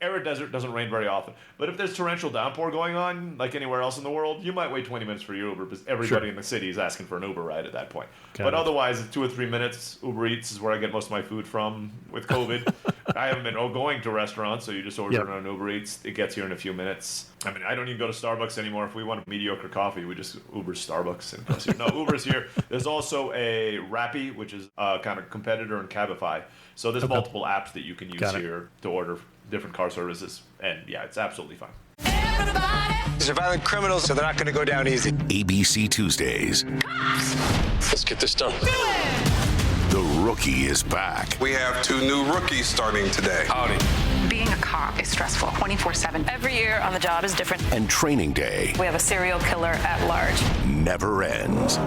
arid desert, doesn't rain very often. But if there's torrential downpour going on, like anywhere else in the world, you might wait 20 minutes for your Uber, because everybody in the city is asking for an Uber ride at that point. Otherwise, 2 or 3 minutes. Uber Eats is where I get most of my food from with COVID. I haven't been going to restaurants, so you just order it on Uber Eats. It gets here in a few minutes. I mean, I don't even go to Starbucks anymore. If we want a mediocre coffee, we just Uber Starbucks. And no, Uber's here. There's also a Rappi, which is a kind of competitor in Cabify. So there's multiple apps that you can use here to order different car services. And yeah, it's absolutely fine. These are violent criminals, so they're not going to go down easy. ABC Tuesdays. Let's get this done. The Rookie is back. We have 2 new rookies starting today. Howdy. Being a cop is stressful 24/7. Every year on the job is different. And training day. We have a serial killer at large. Never ends.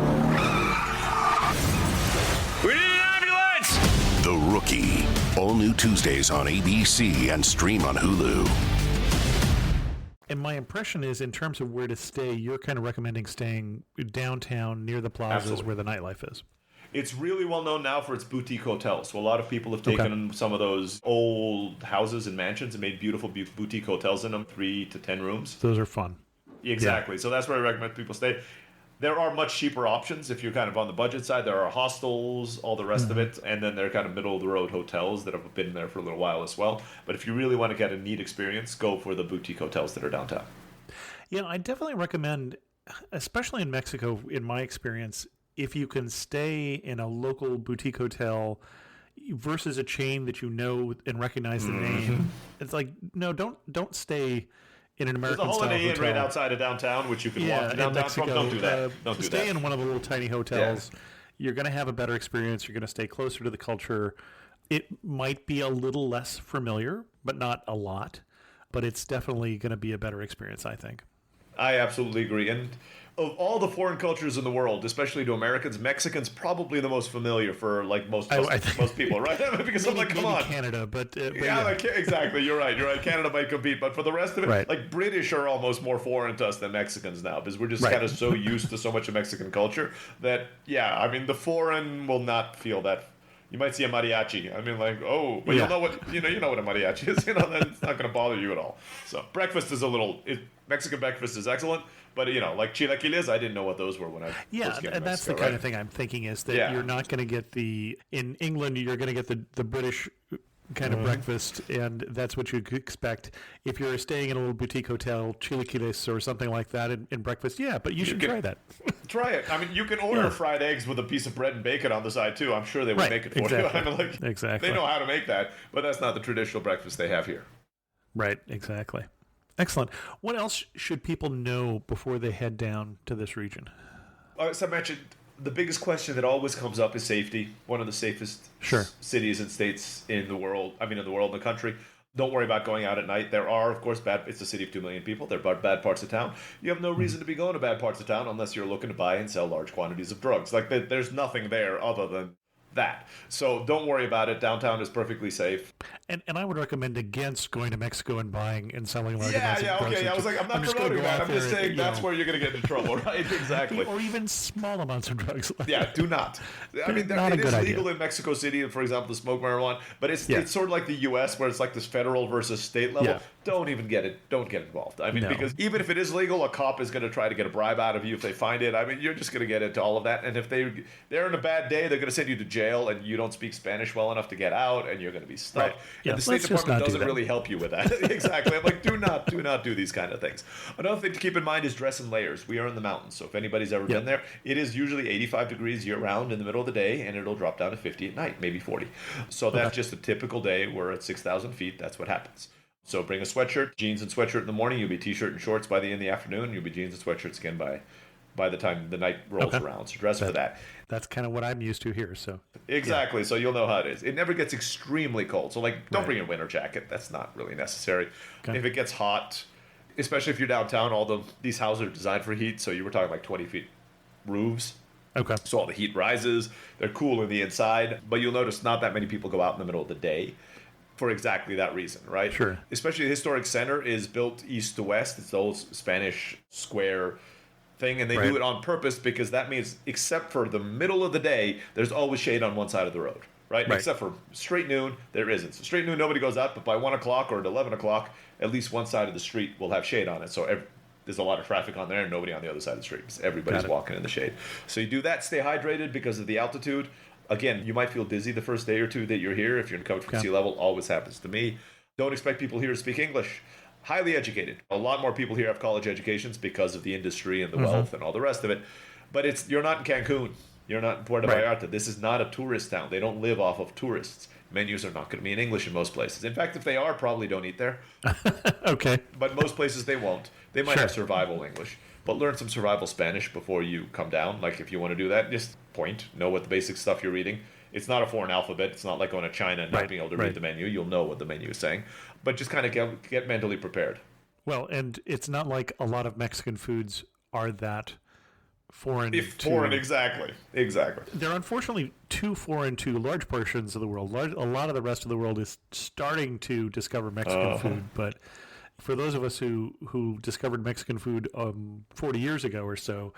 We need an ambulance! The Rookie. All new Tuesdays on ABC and stream on Hulu. And my impression is, in terms of where to stay, you're kind of recommending staying downtown near the plazas where the nightlife is. It's really well known now for its boutique hotels. So a lot of people have taken some of those old houses and mansions and made beautiful boutique hotels in them, 3 to 10 rooms. Those are fun. Exactly. Yeah. So that's where I recommend people stay. There are much cheaper options if you're kind of on the budget side. There are hostels, all the rest of it, and then there are kind of middle-of-the-road hotels that have been there for a little while as well. But if you really want to get a neat experience, go for the boutique hotels that are downtown. Yeah, I definitely recommend, especially in Mexico, in my experience, if you can stay in a local boutique hotel versus a chain that you know and recognize the name. It's like, no, don't stay in an American style hotel. There's a Holiday Inn right outside of downtown, which you can walk to downtown Mexico, from. Don't do that. Don't do stay that. in one of the little tiny hotels. Yeah. You're going to have a better experience. You're going to stay closer to the culture. It might be a little less familiar, but not a lot. But it's definitely going to be a better experience, I think. I absolutely agree. And of all the foreign cultures in the world, especially to Americans, Mexican's probably the most familiar for like most people, right? Because maybe, I'm like, come on, Canada, but exactly. You're right. Canada might compete, but for the rest of it, like British are almost more foreign to us than Mexicans now, because we're just kind of so used to so much of Mexican culture that the foreign will not feel that. You might see a mariachi. I mean, like, but you know what a mariachi is. Then it's not going to bother you at all. So breakfast is Mexican breakfast is excellent, but like chilaquiles, I didn't know what those were when I first came to Mexico. And that's the kind of thing I'm thinking is that you're not going to get in England. You're going to get the British kind of breakfast, and that's what you could expect if you're staying in a little boutique hotel, chilaquiles or something like that in breakfast. Yeah, but you should try that. Try it. I mean, you can order fried eggs with a piece of bread and bacon on the side too. I'm sure they would make it for you. I mean, exactly. They know how to make that, but that's not the traditional breakfast they have here. Right, exactly. Excellent. What else should people know before they head down to this region? As I mentioned, the biggest question that always comes up is safety. One of the safest cities and states in the world. I mean, in the country. Don't worry about going out at night. There are, of course, it's a city of 2 million people. There are bad parts of town. You have no reason to be going to bad parts of town unless you're looking to buy and sell large quantities of drugs. Like, there's nothing there other than that. So don't worry about it. Downtown is perfectly safe. And I would recommend against going to Mexico and buying and selling large amounts of drugs. Okay. I was like, I'm not promoting that. I'm just saying that's where you're going to get into trouble, right? Exactly. Or even small amounts of drugs. Yeah, do not. I mean, it is legal in Mexico City, for example, to smoke marijuana, but it's sort of like the U.S. where it's like this federal versus state level. Yeah. Don't even get it. Don't get involved. I mean, because even if it is legal, a cop is going to try to get a bribe out of you if they find it. I mean, you're just going to get into all of that. And if they're in a bad day, they're going to send you to jail, and you don't speak Spanish well enough to get out, and you're going to be stuck. Right. Yeah, and the State Department doesn't really help you with that. Exactly. I'm like, do not do these kind of things. Another thing to keep in mind is dress in layers. We are in the mountains, so if anybody's ever been there, it is usually 85 degrees year-round in the middle of the day, and it'll drop down to 50 at night, maybe 40. So that's just a typical day. We're at 6,000 feet. That's what happens. So bring a sweatshirt, jeans and sweatshirt in the morning. You'll be t-shirt and shorts by the end of the afternoon. You'll be jeans and sweatshirts again by the time the night rolls around. So dress for that. That's kind of what I'm used to here. So exactly. So you'll know how it is. It never gets extremely cold. So don't bring your winter jacket. That's not really necessary. Okay. If it gets hot, especially if you're downtown, these houses are designed for heat. So you were talking like 20 feet roofs. Okay. So all the heat rises. They're cool in the inside. But you'll notice not that many people go out in the middle of the day for exactly that reason, right? Sure. Especially the historic center is built east to west. It's the old Spanish square thing, and they do it on purpose because that means, except for the middle of the day, there's always shade on one side of the road, right? Except for straight noon, there isn't. So straight noon, nobody goes out, but by 1 o'clock or at 11 o'clock, at least one side of the street will have shade on it. So there's a lot of traffic on there and nobody on the other side of the street. Everybody's walking in the shade. So you do that, stay hydrated because of the altitude. Again, you might feel dizzy the first day or two that you're here. If you're in coach from sea level, always happens to me. Don't expect people here to speak English. Highly educated. A lot more people here have college educations because of the industry and the wealth and all the rest of it. But you're not in Cancun. You're not in Puerto Vallarta. This is not a tourist town. They don't live off of tourists. Menus are not going to be in English in most places. In fact, if they are, probably don't eat there. Okay. But most places they won't. They might have survival English. But learn some survival Spanish before you come down. Like if you want to do that, just know what the basic stuff you're reading. It's not a foreign alphabet. It's not like going to China and not being able to read the menu. You'll know what the menu is saying. But just kind of get mentally prepared. Well, and it's not like a lot of Mexican foods are that foreign. Foreign, exactly. They're unfortunately too foreign to large portions of the world. A lot of the rest of the world is starting to discover Mexican food, but for those of us who discovered Mexican food 40 years ago or so,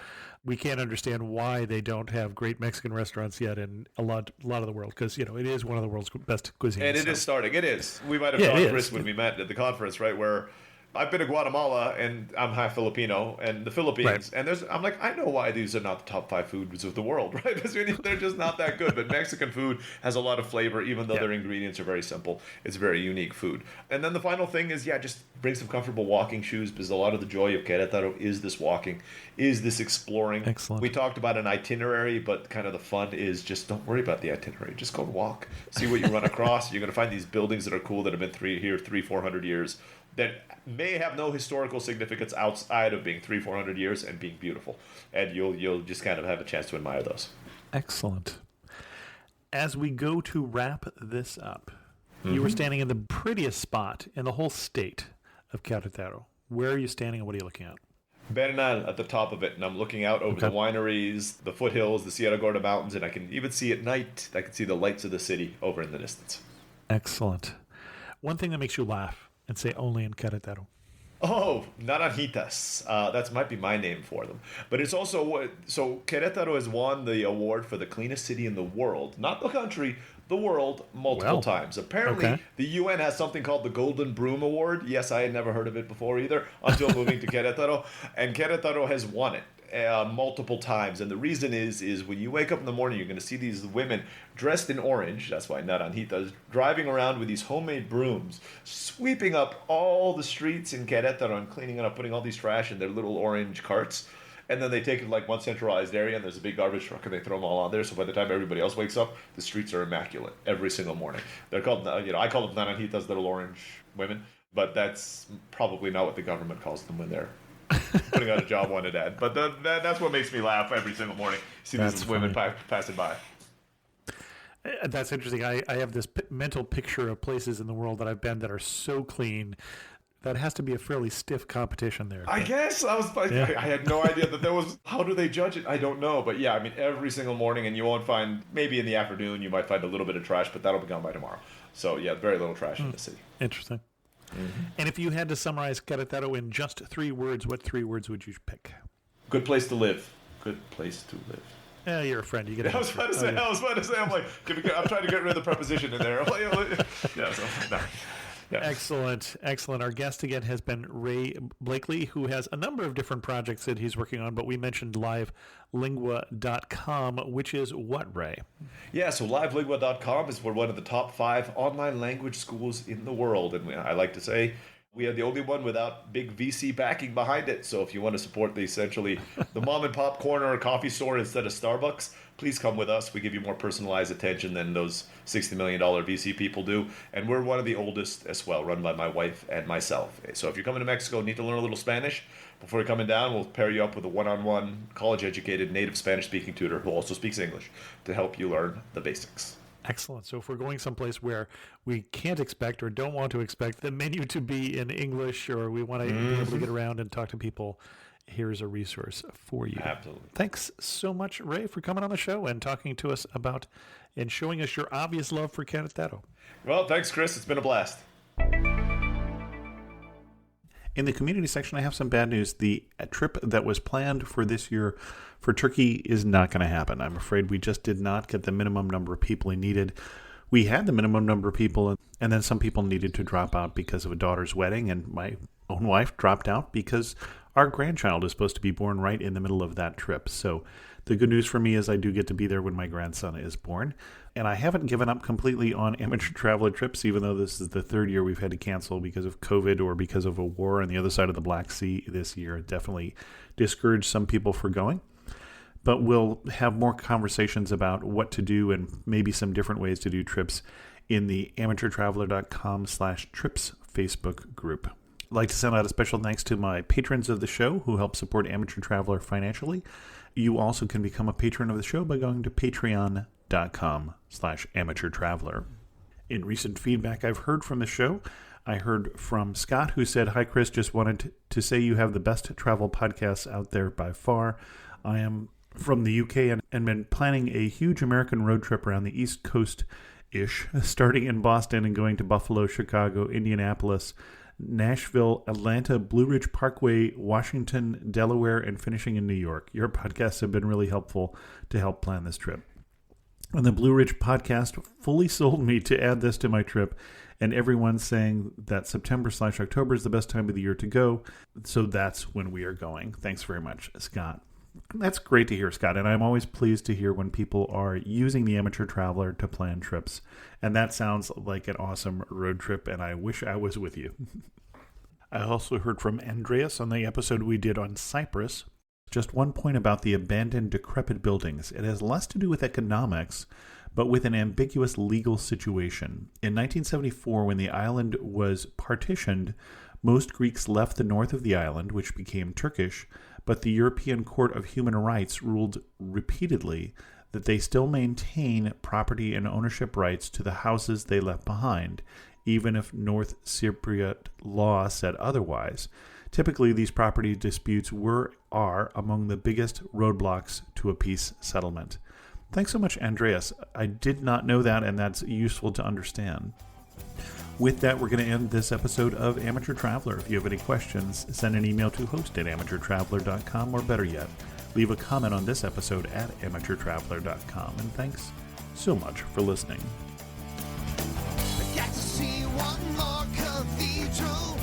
we can't understand why they don't have great Mexican restaurants yet in a lot of the world, because it is one of the world's best cuisines. And it is starting. It is. We might have talked, Chris, when we met at the conference, right, where I've been to Guatemala, and I'm half Filipino, and the Philippines, and I'm like, I know why these are not the top 5 foods of the world, right? Because they're just not that good. But Mexican food has a lot of flavor, even though their ingredients are very simple. It's very unique food. And then the final thing is, just bring some comfortable walking shoes, because a lot of the joy of Queretaro is this walking, is this exploring. Excellent. We talked about an itinerary, but kind of the fun is just don't worry about the itinerary. Just go and walk. See what you run across. You're going to find these buildings that are cool that have been 300-400 years that may have no historical significance outside of being 300-400 years and being beautiful. And you'll just kind of have a chance to admire those. Excellent. As we go to wrap this up, you were standing in the prettiest spot in the whole state of Queretaro. Where are you standing and what are you looking at? Bernal at the top of it, and I'm looking out over the wineries, the foothills, the Sierra Gorda Mountains, and I can even see at night, I can see the lights of the city over in the distance. Excellent. One thing that makes you laugh and say only in Queretaro. Oh, Naranjitas. That might be my name for them. But it's also, so Querétaro has won the award for the cleanest city in the world. Not the country, the world, multiple times. Apparently, the UN has something called the Golden Broom Award. Yes, I had never heard of it before either, until moving to Querétaro. And Querétaro has won it. multiple times. And the reason is when you wake up in the morning, you're going to see these women dressed in orange. That's why Nat Anhita is driving around with these homemade brooms, sweeping up all the streets in Queretaro and cleaning it up, putting all these trash in their little orange carts. And then they take it to like one centralized area, and there's a big garbage truck, and they throw them all on there. So by the time everybody else wakes up, the streets are immaculate every single morning. They're called, I call them Nat Anhita's little orange women, but that's probably not what the government calls them when they're putting out a job wanted ad. But that's what makes me laugh every single morning. See these women passing by. That's interesting. I have this mental picture of places in the world that I've been that are so clean. That has to be a fairly stiff competition there. I guess. I had no idea that there was... How do they judge it? I don't know. But yeah, I mean, every single morning, and you won't find... Maybe in the afternoon, you might find a little bit of trash, but that'll be gone by tomorrow. So yeah, very little trash in the city. Interesting. Mm-hmm. And if you had to summarize Queretaro in just 3 words, what 3 words would you pick? Good place to live. Good place to live. Yeah, you're a friend. You get. I was about to say. I'm like, I'm trying to get rid of the preposition in there. Yeah. So, no. Yeah. Excellent. Our guest again has been Ray Blakney, who has a number of different projects that he's working on, but we mentioned livelingua.com, which is what, Ray? Yeah, so livelingua.com is one of the top 5 online language schools in the world, and I like to say we are the only one without big VC backing behind it. So if you want to support the mom and pop corner or coffee store instead of Starbucks, please come with us. We give you more personalized attention than those $60 million VC people do. And we're one of the oldest as well, run by my wife and myself. So if you're coming to Mexico and need to learn a little Spanish, before you're coming down, we'll pair you up with a one-on-one college-educated native Spanish-speaking tutor who also speaks English to help you learn the basics. Excellent. So if we're going someplace where we can't expect or don't want to expect the menu to be in English, or we want to be able to get around and talk to people, here's a resource for you. Absolutely. Thanks so much, Ray, for coming on the show and talking to us about and showing us your obvious love for Queretaro. Well, thanks, Chris. It's been a blast. In the community section, I have some bad news. The trip that was planned for this year for Turkey is not going to happen. I'm afraid we just did not get the minimum number of people we needed. We had the minimum number of people, and then some people needed to drop out because of a daughter's wedding, and my own wife dropped out because our grandchild is supposed to be born right in the middle of that trip. So the good news for me is I do get to be there when my grandson is born. And I haven't given up completely on amateur traveler trips, even though this is the 3rd year we've had to cancel because of COVID or because of a war on the other side of the Black Sea this year. It definitely discouraged some people for going. But we'll have more conversations about what to do and maybe some different ways to do trips in the amateurtraveler.com/trips Facebook group. I'd like to send out a special thanks to my patrons of the show who help support Amateur Traveler financially. You also can become a patron of the show by going to patreon.com/amateurtraveler. In recent feedback I've heard from the show, I heard from Scott, who said, "Hi Chris, just wanted to say you have the best travel podcasts out there by far. I am from the UK and been planning a huge American road trip around the East Coast-ish, starting in Boston and going to Buffalo, Chicago, Indianapolis, Nashville, Atlanta, Blue Ridge Parkway, Washington, Delaware, and finishing in New York. Your podcasts have been really helpful to help plan this trip." And the Blue Ridge podcast fully sold me to add this to my trip, and everyone's saying that September/October is the best time of the year to go. So that's when we are going. Thanks very much, Scott. That's great to hear, Scott, and I'm always pleased to hear when people are using the Amateur Traveler to plan trips. And that sounds like an awesome road trip, and I wish I was with you. I also heard from Andreas on the episode we did on Cyprus. Just one point about the abandoned, decrepit buildings. It has less to do with economics, but with an ambiguous legal situation. In 1974, when the island was partitioned, most Greeks left the north of the island, which became Turkish, but the European Court of Human Rights ruled repeatedly that they still maintain property and ownership rights to the houses they left behind, even if North Cypriot law said otherwise. Typically, these property disputes are among the biggest roadblocks to a peace settlement. Thanks so much, Andreas. I did not know that, and that's useful to understand. With that, we're going to end this episode of Amateur Traveler. If you have any questions, send an email to host@amateurtraveler.com, or better yet, leave a comment on this episode at amateurtraveler.com. And thanks so much for listening. I got to see one more cathedral.